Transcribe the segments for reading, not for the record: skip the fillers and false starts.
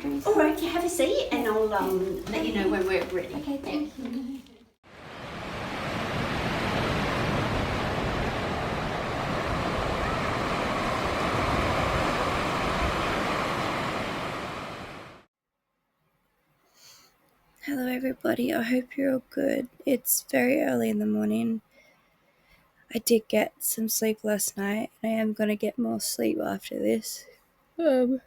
boundaries. All right, you have a seat and I'll let you know when we're ready. Okay, thank you. Hello everybody, I hope you're all good. It's very early in the morning. I did get some sleep last night and I am going to get more sleep after this. I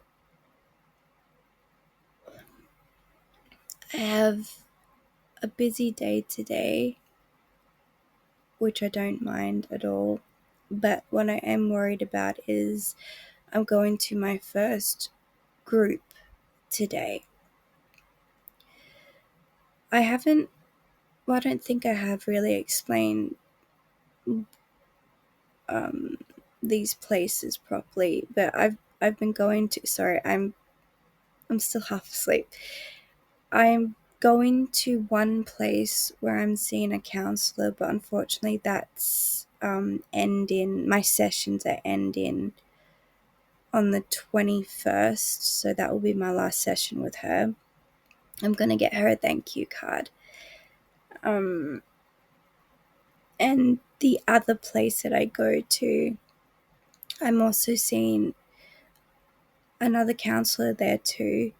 have a busy day today, which I don't mind at all, but what I am worried about is I'm going to my first group today. I don't think I have really explained these places properly, but I've been going to, sorry, I'm still half asleep. I'm going to one place where I'm seeing a counselor, but unfortunately that's my sessions are ending on the 21st, so that will be my last session with her. I'm gonna get her a thank you card. And the other place that I go to, I'm also seeing another counselor there too,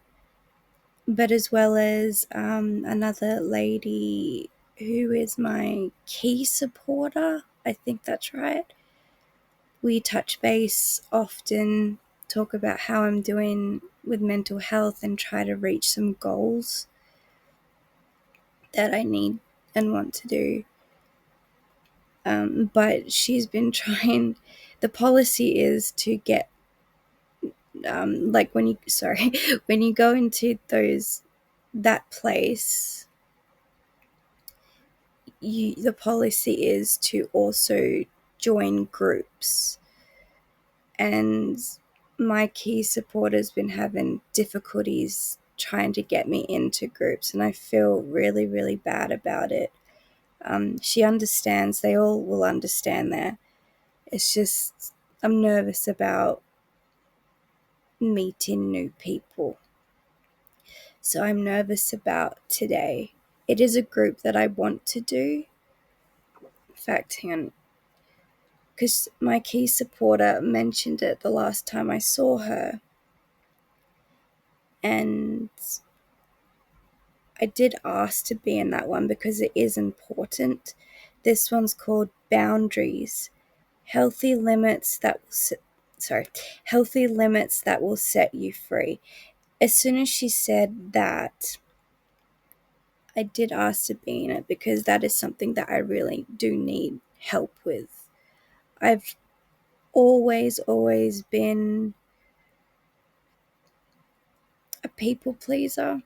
but as well as another lady who is my key supporter. I think that's right. We touch base often, talk about how I'm doing with mental health and try to reach some goals that I need and want to do. But she's been trying, the policy is to get, like when you go into that place, the policy is to also join groups, and my key supporter's been having difficulties trying to get me into groups, and I feel really, really bad about it. She understands, they all will understand there. It's just I'm nervous about meeting new people. So I'm nervous about today. It is a group that I want to do. In fact, hang on, because my key supporter mentioned it the last time I saw her, and I did ask to be in that one because it is important. This one's called Boundaries, healthy limits that will set you free. As soon as she said that, I did ask to be in it because that is something that I really do need help with. I've always been a people pleaser.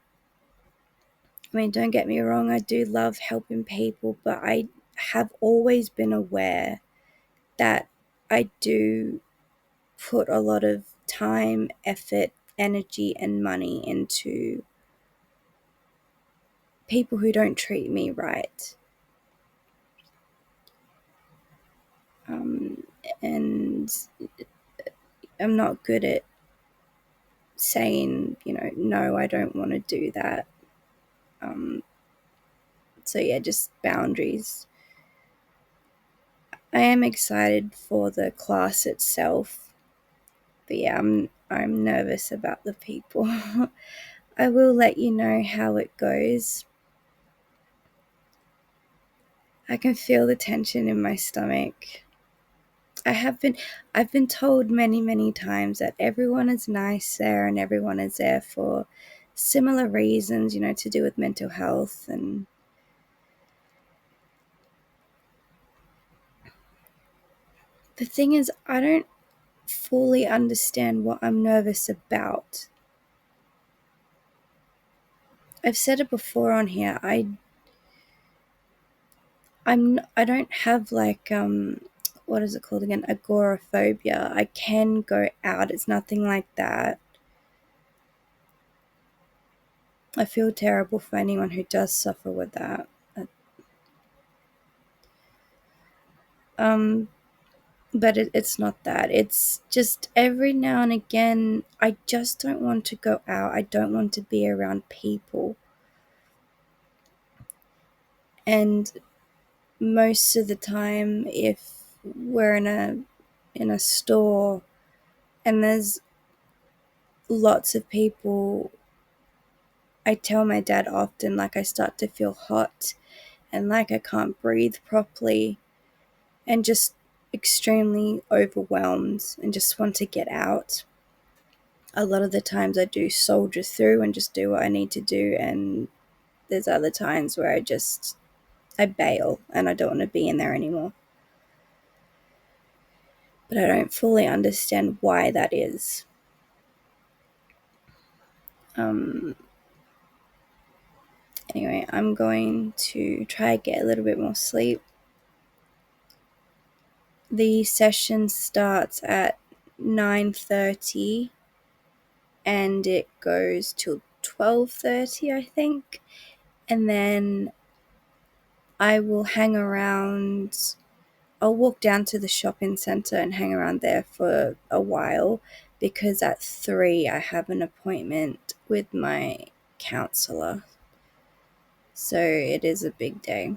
I mean, don't get me wrong, I do love helping people, but I have always been aware that I do put a lot of time, effort, energy, and money into people who don't treat me right. And I'm not good at saying, no, I don't want to do that. So yeah, just boundaries. I am excited for the class itself, but yeah, I'm nervous about the people. I will let you know how it goes. I can feel the tension in my stomach. I've been told many times that everyone is nice there and everyone is there for similar reasons, to do with mental health. And the thing is, I don't fully understand what I'm nervous about. I've said it before on here. I don't have like what is it called again? Agoraphobia. I can go out. It's nothing like that. I feel terrible for anyone who does suffer with that. but it's not that. It's just every now and again, I just don't want to go out. I don't want to be around people. And most of the time, if we're in a store and there's lots of people, I tell my dad often, like, I start to feel hot and like I can't breathe properly and just extremely overwhelmed and just want to get out. A lot of the times I do soldier through and just do what I need to do, and there's other times where I bail and I don't want to be in there anymore. But I don't fully understand why that is. Anyway, I'm going to try to get a little bit more sleep. The session starts at 9:30 and it goes till 12:30, I think. And then I will hang around. I'll walk down to the shopping centre and hang around there for a while because at 3 I have an appointment with my counsellor. So it is a big day.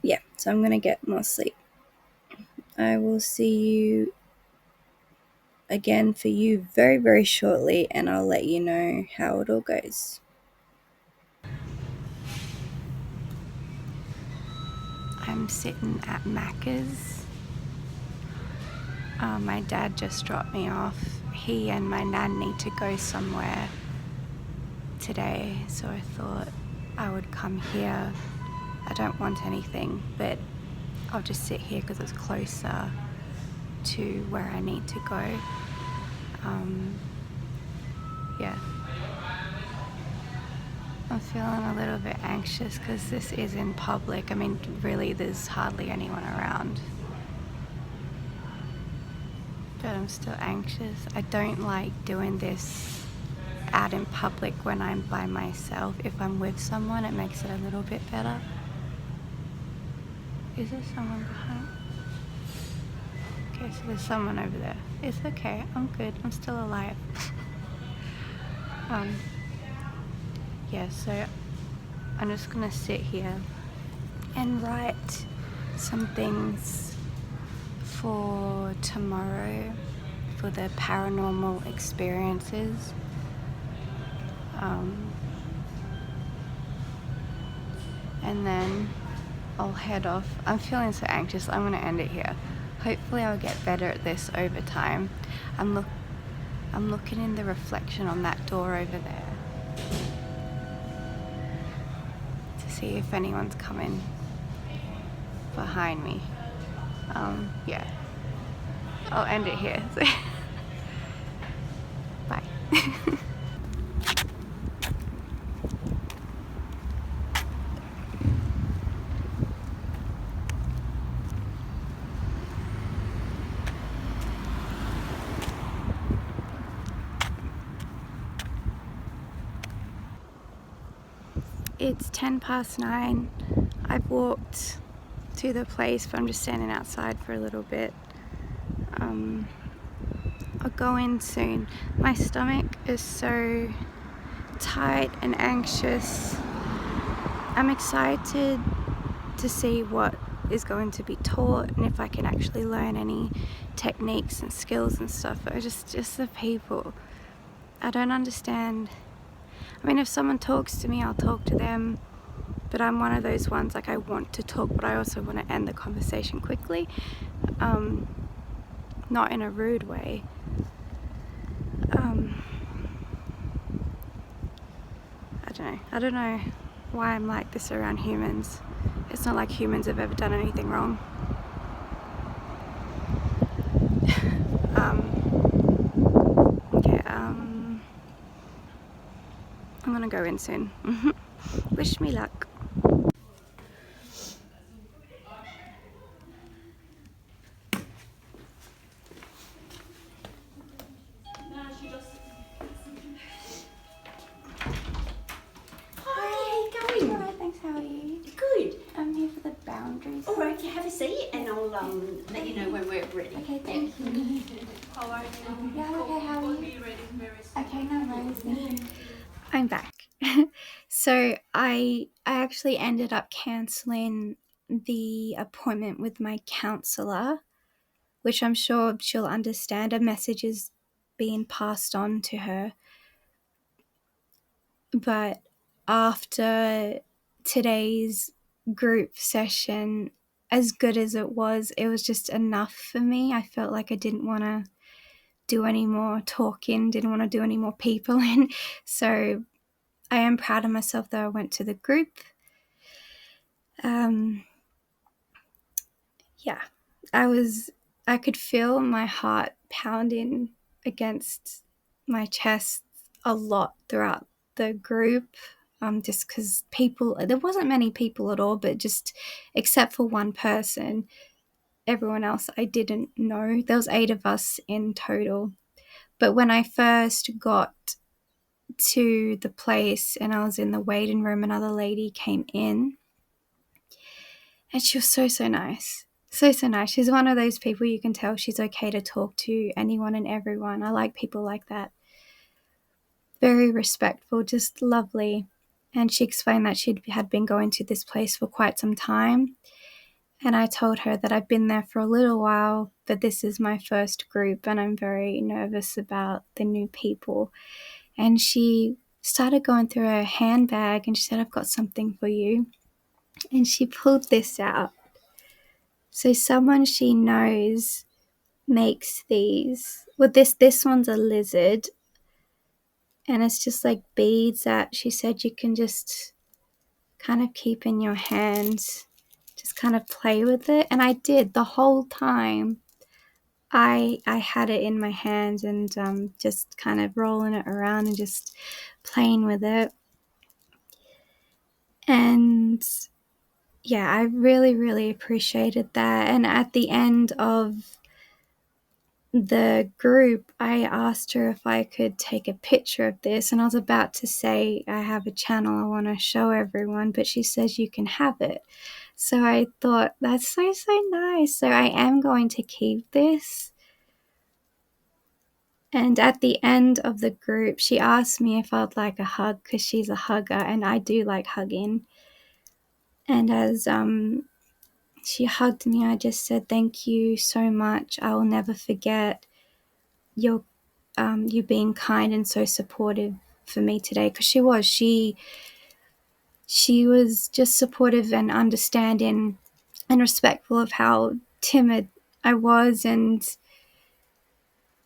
Yeah, so I'm going to get more sleep. I will see you again for you very, very shortly, and I'll let you know how it all goes. I'm sitting at Macca's. My dad just dropped me off. He and my nan need to go somewhere today, so I thought I would come here. I don't want anything, but I'll just sit here because it's closer to where I need to go. Yeah. I'm feeling a little bit anxious because this is in public. I mean, really, there's hardly anyone around. But I'm still anxious. I don't like doing this out in public when I'm by myself. If I'm with someone, it makes it a little bit better. Is there someone behind? Okay, so there's someone over there. It's okay. I'm good. I'm still alive. Yeah, so I'm just gonna sit here and write some things for tomorrow for the paranormal experiences. And then I'll head off. I'm feeling so anxious. I'm gonna end it here. Hopefully I'll get better at this over time. I'm looking in the reflection on that door over there to see if anyone's coming behind me. Yeah. I'll end it here. Bye. It's 9:10. I've walked to the place, but I'm just standing outside for a little bit. I'll go in soon. My stomach is so tight and anxious. I'm excited to see what is going to be taught and if I can actually learn any techniques and skills and stuff. But just the people. I don't understand. I mean, if someone talks to me, I'll talk to them. But I'm one of those ones, like, I want to talk, but I also want to end the conversation quickly. Not in a rude way. I don't know why I'm like this around humans. It's not like humans have ever done anything wrong. Okay, I'm gonna go in soon. Wish me luck. Hi, how you going? Alright, thanks, how are you? Good. boundaries. All right, you have a seat, and I'll let you know when we're ready. Okay, thank you. How are you? Yeah, okay, how are We'll you? be ready very soon. Okay, no worries. I'm back. So I actually ended up cancelling the appointment with my counsellor, which I'm sure she'll understand. A message is being passed on to her. But after today's group session, as good as it was just enough for me. I felt like I didn't want to do any more talking, didn't want to do any more peopling. So I am proud of myself that I went to the group. Yeah, I could feel my heart pounding against my chest a lot throughout the group. Just because there wasn't many people at all, but just except for one person, everyone else I didn't know. There was 8 of us in total. But when I first got to the place and I was in the waiting room, another lady came in and she was so nice. So nice. She's one of those people you can tell she's okay to talk to anyone and everyone. I like people like that. Very respectful, just lovely. And she explained that she had been going to this place for quite some time. And I told her that I've been there for a little while, but this is my first group and I'm very nervous about the new people. And she started going through her handbag and she said, I've got something for you. And she pulled this out. So someone she knows makes these. Well, this one's a lizard. And it's just like beads that she said you can just kind of keep in your hands. Just kind of play with it. And I did the whole time. I had it in my hands and just kind of rolling it around and just playing with it. And yeah, I really appreciated that. And at the end of the group, I asked her if I could take a picture of this. And I was about to say, I have a channel I want to show everyone, but she says you can have it. So I thought, that's so nice. So I am going to keep this. And at the end of the group, she asked me if I'd like a hug because she's a hugger and I do like hugging. And as she hugged me, I just said, thank you so much. I will never forget you being kind and so supportive for me today. Because she was just supportive and understanding and respectful of how timid I was and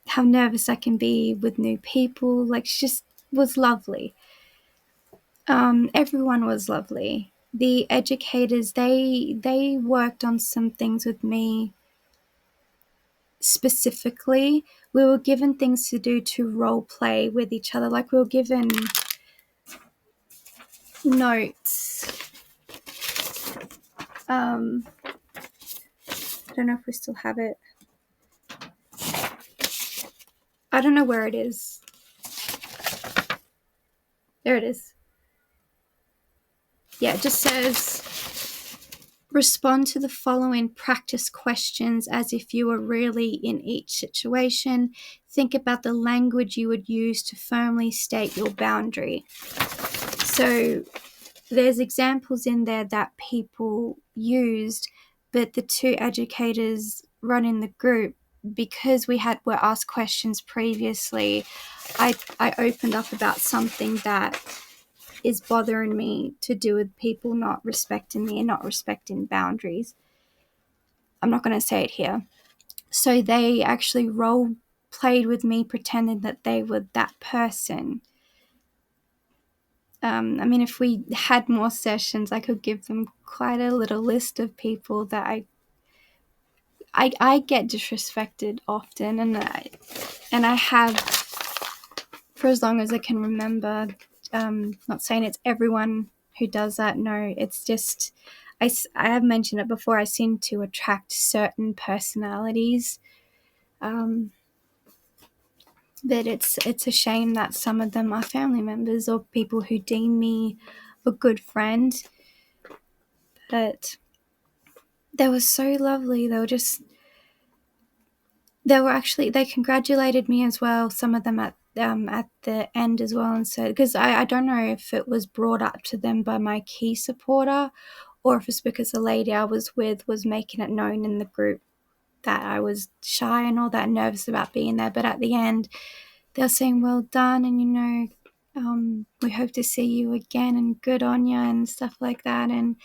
how nervous I can be with new people. Like, she just was lovely. Everyone was lovely. The educators, they worked on some things with me specifically. We were given things to do to role play with each other. Like, we were given notes. I don't know if we still have it. I don't know where it is. There it is. Yeah, it just says, respond to the following practice questions as if you were really in each situation. Think about the language you would use to firmly state your boundary. So there's examples in there that people used, but the 2 educators running the group, because were asked questions previously, I opened up about something that is bothering me to do with people not respecting me and not respecting boundaries. I'm not going to say it here. So they actually role played with me, pretending that they were that person. I mean, if we had more sessions, I could give them quite a little list of people that I get disrespected often, and I have for as long as I can remember. Not saying it's everyone who does that. No, it's just I have mentioned it before. I seem to attract certain personalities. But it's a shame that some of them are family members or people who deem me a good friend. But they were so lovely. They congratulated me as well, some of them at the end as well, and said, because I don't know if it was brought up to them by my key supporter or if it's because the lady I was with was making it known in the group that I was shy and all that, nervous about being there. But at the end, they were saying, well done, and we hope to see you again, and good on you, and stuff like that. And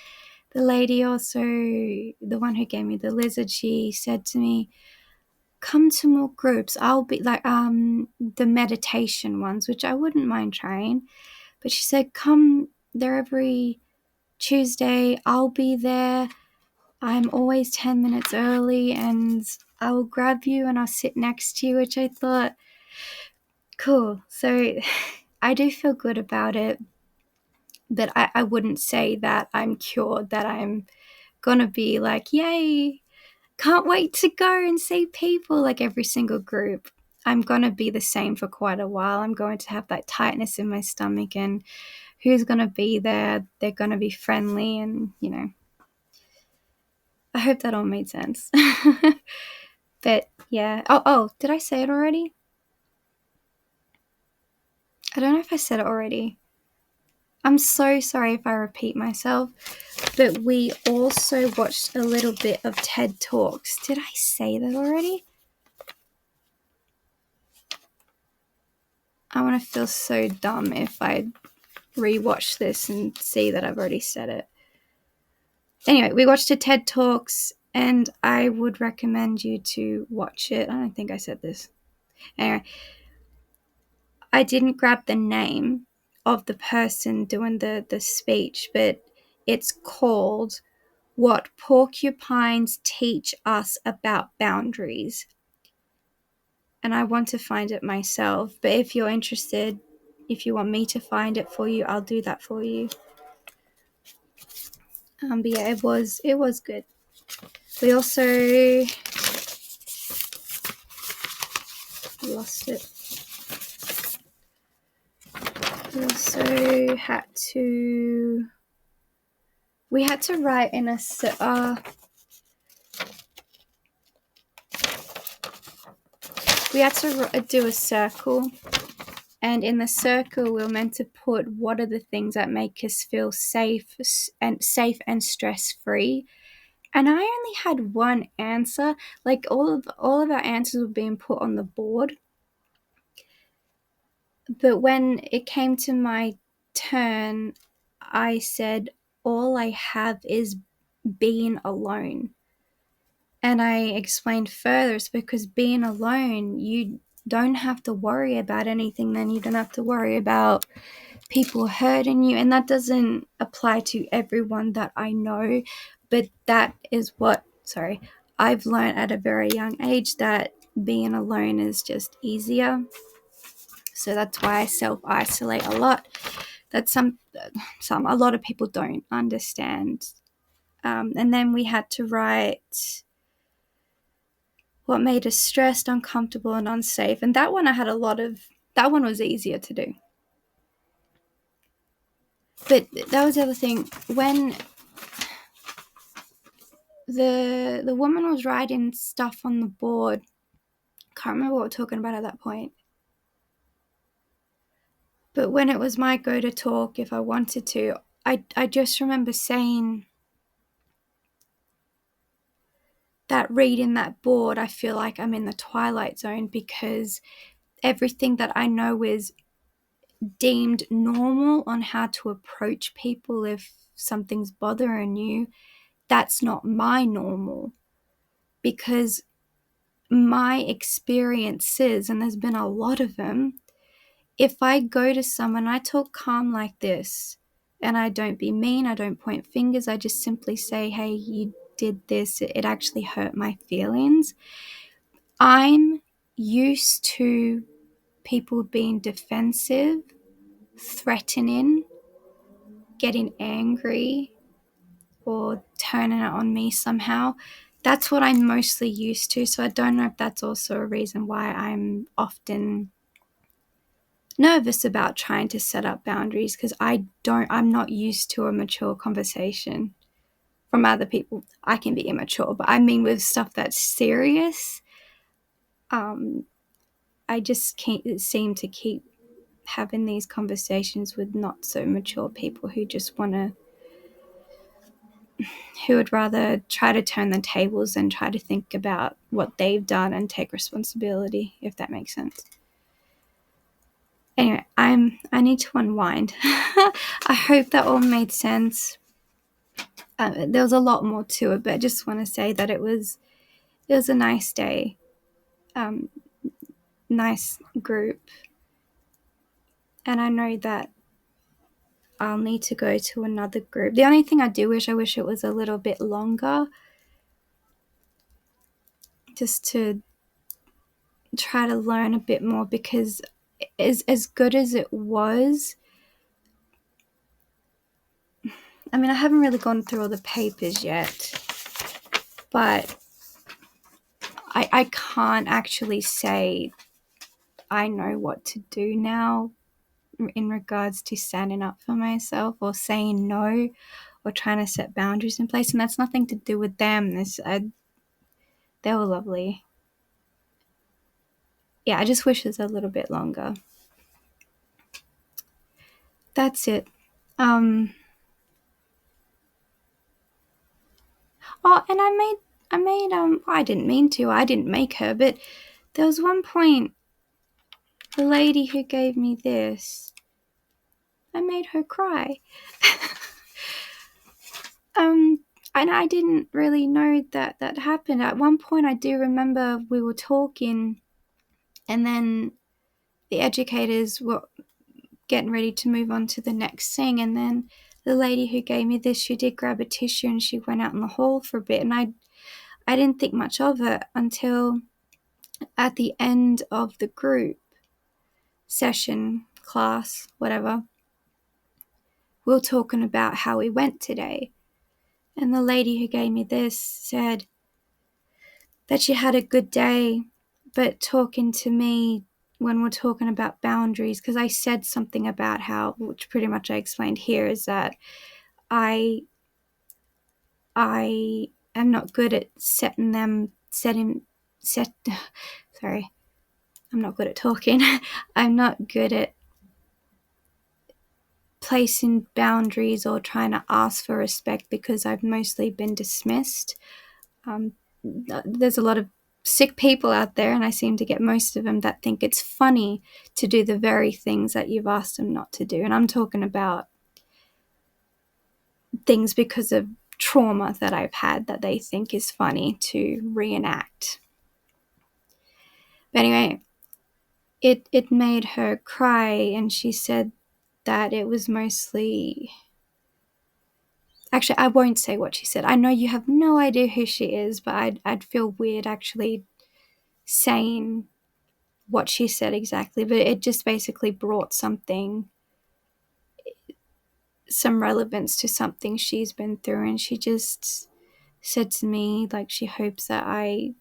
the lady also, the one who gave me the lizard, she said to me, come to more groups. I'll be like the meditation ones, which I wouldn't mind trying. But she said, come there every Tuesday. I'll be there. I'm always 10 minutes early, and I'll grab you and I'll sit next to you, which I thought, cool. So I do feel good about it, but I wouldn't say that I'm cured, that I'm going to be like, yay, can't wait to go and see people like every single group. I'm going to be the same for quite a while. I'm going to have that tightness in my stomach, and who's going to be there? They're going to be friendly, and, I hope that all made sense. But yeah. Oh, did I say it already? I don't know if I said it already. I'm so sorry if I repeat myself, but we also watched a little bit of TED Talks. Did I say that already? I want to feel so dumb if I rewatch this and see that I've already said it. Anyway, we watched a TED Talks, and I would recommend you to watch it. I don't think I said this. Anyway, I didn't grab the name of the person doing the speech, but it's called What Porcupines Teach Us About Boundaries. And I want to find it myself, but if you're interested, if you want me to find it for you, I'll do that for you. But yeah, it was good. We also lost it. We also had to write in a we had to do a circle, and in the circle we were meant to put what are the things that make us feel safe and stress free. And I only had one answer. Like all of our answers were being put on the board. But when it came to my turn, I said, all I have is being alone. And I explained further, it's because being alone, you don't have to worry about anything. Then you don't have to worry about people hurting you. And that doesn't apply to everyone that I know. But that is what, I've learned at a very young age, that being alone is just easier. So that's why I self-isolate a lot. That a lot of people don't understand. And then we had to write what made us stressed, uncomfortable, and unsafe. And that one that one was easier to do. But that was the other thing. When the woman was writing stuff on the board, can't remember what we're talking about at that point. But when it was my go to talk, if I wanted to, I just remember saying that reading that board, I feel like I'm in the twilight zone, because everything that I know is deemed normal on how to approach people if something's bothering you, that's not my normal. Because my experiences, and there's been a lot of them, if I go to someone, I talk calm like this, and I don't be mean, I don't point fingers, I just simply say, hey, you did this, it actually hurt my feelings. I'm used to people being defensive, threatening, getting angry, or turning it on me somehow. That's what I'm mostly used to. So I don't know if that's also a reason why I'm often nervous about trying to set up boundaries, because I'm not used to a mature conversation. from other people, I can be immature, but I mean with stuff that's serious, I just can't seem to keep having these conversations with not so mature people who just want to, who would rather try to turn the tables and try to think about what they've done and take responsibility, if that makes sense. Anyway, I need to unwind. I hope that all made sense. There was a lot more to it, but I just want to say that it was a nice day, nice group, and I know that I'll need to go to another group. The only thing I wish it was a little bit longer, just to try to learn a bit more, because as good as it was, I mean, I haven't really gone through all the papers yet, but I can't actually say I know what to do now in regards to standing up for myself or saying no or trying to set boundaries in place. And that's nothing to do with them. They were lovely. Yeah, I just wish it was a little bit longer. That's it. Oh, and I didn't mean to. I didn't make her, but there was one point, the lady who gave me this, I made her cry. And I didn't really know that happened. At one point, I do remember we were talking, and then the educators were getting ready to move on to the next thing, and then the lady who gave me this, she did grab a tissue and she went out in the hall for a bit, and I didn't think much of it until at the end of the group session, class, whatever, we were talking about how we went today. And the lady who gave me this said that she had a good day, but talking to me when we're talking about boundaries, because I said something about how, which pretty much I explained here, is that I am not good at sorry, I'm not good at talking. I'm not good at placing boundaries or trying to ask for respect because I've mostly been dismissed. There's a lot of sick people out there, and I seem to get most of them that think it's funny to do the very things that you've asked them not to do. And I'm talking about things because of trauma that I've had that they think is funny to reenact. But anyway, it made her cry, and she said that it was mostly... Actually, I won't say what she said. I know you have no idea who she is, but I'd feel weird actually saying what she said exactly. But it just basically brought some relevance to something she's been through. And she just said to me, like, she hopes that I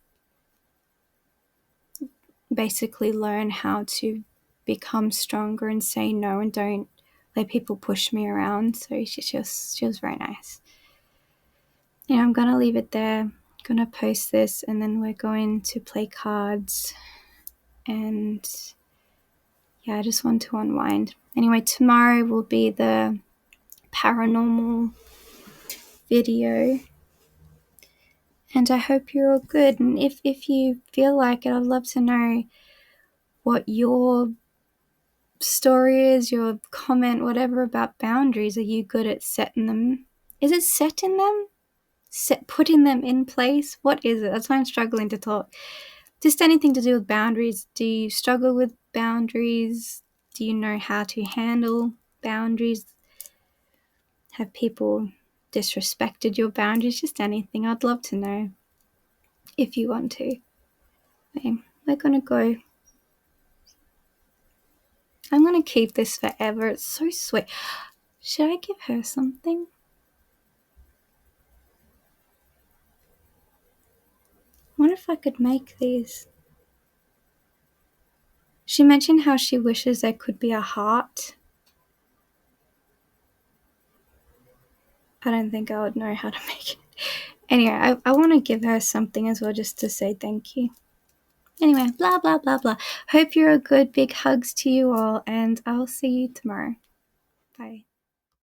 basically learn how to become stronger and say no and don't let people push me around. So she was very nice. Yeah, I'm gonna leave it there. I'm gonna post this, and then we're going to play cards. And yeah, I just want to unwind. Anyway, tomorrow will be the paranormal video. And I hope you're all good. And if you feel like it, I'd love to know what your story is, your comment, whatever, about boundaries. Are you good at setting them? Is it setting them? Putting them in place? What is it? That's why I'm struggling to talk. Just anything to do with boundaries. Do you struggle with boundaries? Do you know how to handle boundaries? Have people disrespected your boundaries? Just anything. I'd love to know if you want to. Okay, we're gonna go. I'm gonna keep this forever. It's so sweet. Should I give her something? What if I could make these? She mentioned how she wishes there could be a heart. I don't think I would know how to make it. Anyway, I want to give her something as well just to say thank you. Anyway, blah, blah, blah, blah. Hope you're good. Big hugs to you all, and I'll see you tomorrow. Bye.